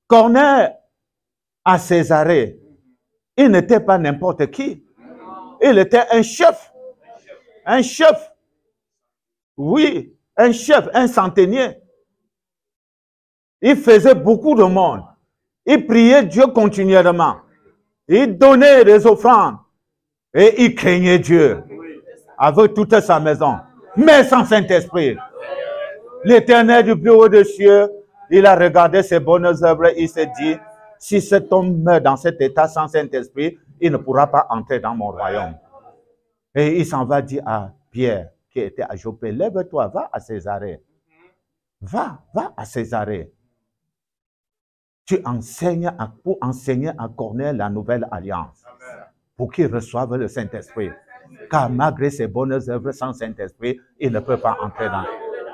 Corneille à Césarée, il n'était pas n'importe qui. Il était un chef. Un chef. Oui, un chef, un centenier. Il faisait beaucoup de monde. Il priait Dieu continuellement. Il donnait des offrandes. Et il craignait Dieu avec toute sa maison. Mais sans Saint-Esprit. L'Éternel du plus haut des cieux, il a regardé ses bonnes œuvres. Il s'est dit, si cet homme meurt dans cet état sans Saint-Esprit, il ne pourra pas entrer dans mon royaume. Et il s'en va dire à Pierre, qui était à Joppé, lève-toi, va à Césarée. Va à Césarée. Tu enseignes pour enseigner à Corneille la nouvelle alliance. Pour qu'il reçoive le Saint-Esprit. Car malgré ses bonnes œuvres sans Saint-Esprit, il ne peut pas entrer dans.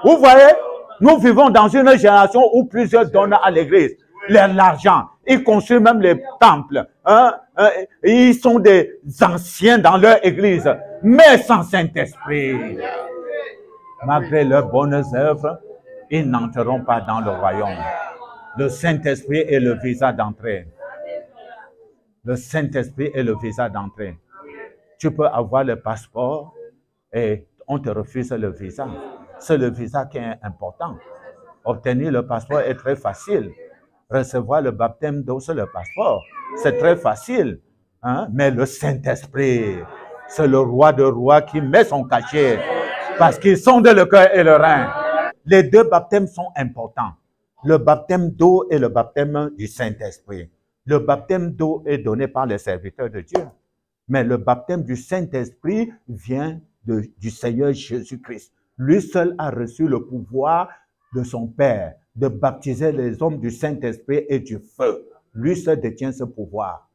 Vous voyez, nous vivons dans une génération où plusieurs donnent à l'église l'argent. Ils construisent même les temples. Ils sont des anciens dans leur église, mais sans Saint-Esprit. Malgré leurs bonnes œuvres, ils n'entreront pas dans le royaume. Le Saint-Esprit est le visa d'entrée. Le Saint-Esprit est le visa d'entrée. Tu peux avoir le passeport et on te refuse le visa. C'est le visa qui est important. Obtenir le passeport est très facile. Recevoir le baptême d'eau sur le passeport, c'est très facile. Mais le Saint-Esprit, c'est le roi de rois qui met son cachet parce qu'ils sonde le cœur et le rein. Les deux baptêmes sont importants. Le baptême d'eau et le baptême du Saint-Esprit. Le baptême d'eau est donné par les serviteurs de Dieu. Mais le baptême du Saint-Esprit vient du Seigneur Jésus-Christ. Lui seul a reçu le pouvoir de son Père de baptiser les hommes du Saint-Esprit et du feu. Lui seul détient ce pouvoir.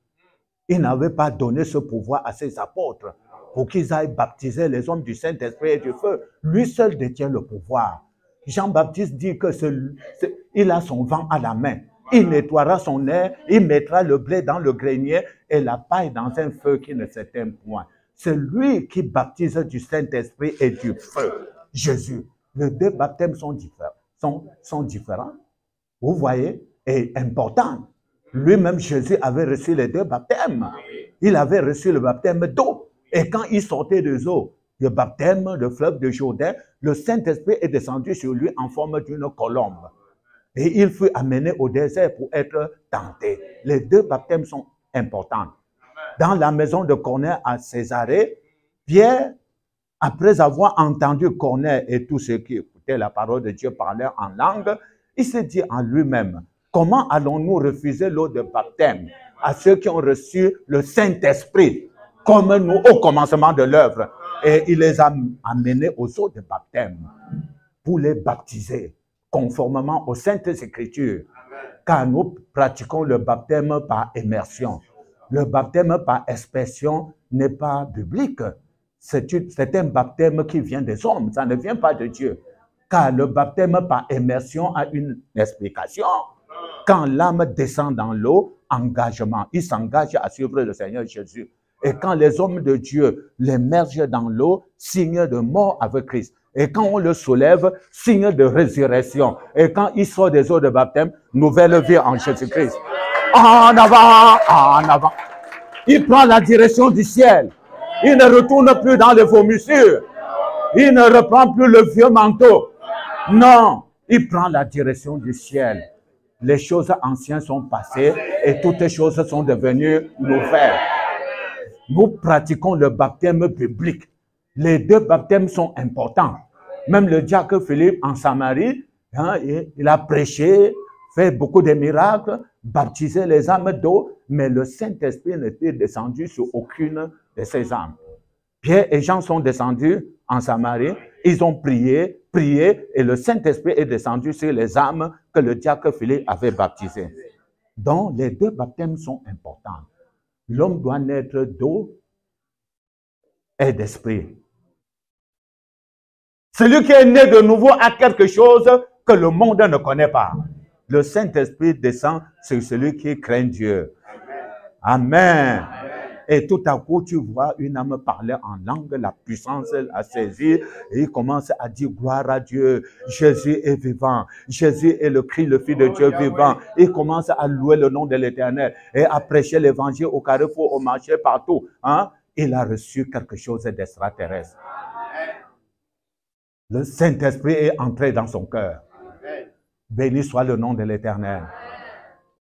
Il n'avait pas donné ce pouvoir à ses apôtres pour qu'ils aillent baptiser les hommes du Saint-Esprit et du feu. Lui seul détient le pouvoir. Jean-Baptiste dit que il a son vent à la main. Il nettoiera son air, il mettra le blé dans le grenier et la paille dans un feu qui ne s'éteint point. C'est lui qui baptise du Saint-Esprit et du feu. Jésus. Les deux baptêmes sont différents. Vous voyez, et important. Lui-même, Jésus avait reçu les deux baptêmes. Il avait reçu le baptême d'eau. Et quand il sortait des eaux, le baptême, le fleuve de Jourdain, le Saint-Esprit est descendu sur lui en forme d'une colombe. Et il fut amené au désert pour être tenté. Les deux baptêmes sont importants. Dans la maison de Corneille à Césarée, Pierre, après avoir entendu Corneille et tous ceux qui écoutaient la parole de Dieu parler en langue, il s'est dit en lui-même, comment allons-nous refuser l'eau de baptême à ceux qui ont reçu le Saint-Esprit, comme nous au commencement de l'œuvre? Et il les a amenés aux eaux de baptême pour les baptiser conformément aux Saintes Écritures. Car nous pratiquons le baptême par immersion. Le baptême par expression n'est pas biblique. C'est un baptême qui vient des hommes, ça ne vient pas de Dieu. Car le baptême par immersion a une explication. Quand l'âme descend dans l'eau, engagement, il s'engage à suivre le Seigneur Jésus. Et quand les hommes de Dieu l'émergent dans l'eau, signe de mort avec Christ. Et quand on le soulève, signe de résurrection. Et quand il sort des eaux de baptême, nouvelle vie en Jésus-Christ. En avant, en avant. Il prend la direction du ciel. Il ne retourne plus dans les vomissures. Il ne reprend plus le vieux manteau. Non, il prend la direction du ciel. Les choses anciennes sont passées et toutes les choses sont devenues nouvelles. Nous pratiquons le baptême biblique. Les deux baptêmes sont importants. Même le diacre Philippe en Samarie, il a prêché, fait beaucoup de miracles, baptisé les âmes d'eau, mais le Saint-Esprit n'était descendu sur aucune de ces âmes. Pierre et Jean sont descendus en Samarie, ils ont prié, et le Saint-Esprit est descendu sur les âmes que le diacre Philippe avait baptisées. Donc, les deux baptêmes sont importants. L'homme doit naître d'eau et d'esprit. Celui qui est né de nouveau a quelque chose que le monde ne connaît pas. Le Saint-Esprit descend sur celui qui craint Dieu. Amen. Et tout à coup, tu vois une âme parler en langue, la puissance l'a saisi, et il commence à dire gloire à Dieu. Jésus est vivant. Jésus est le Christ, le Fils de Dieu vivant. Il commence à louer le nom de l'Éternel et à prêcher l'évangile au carrefour, au marché, partout. Hein? Il a reçu quelque chose d'extraterrestre. Le Saint-Esprit est entré dans son cœur. Béni soit le nom de l'Éternel.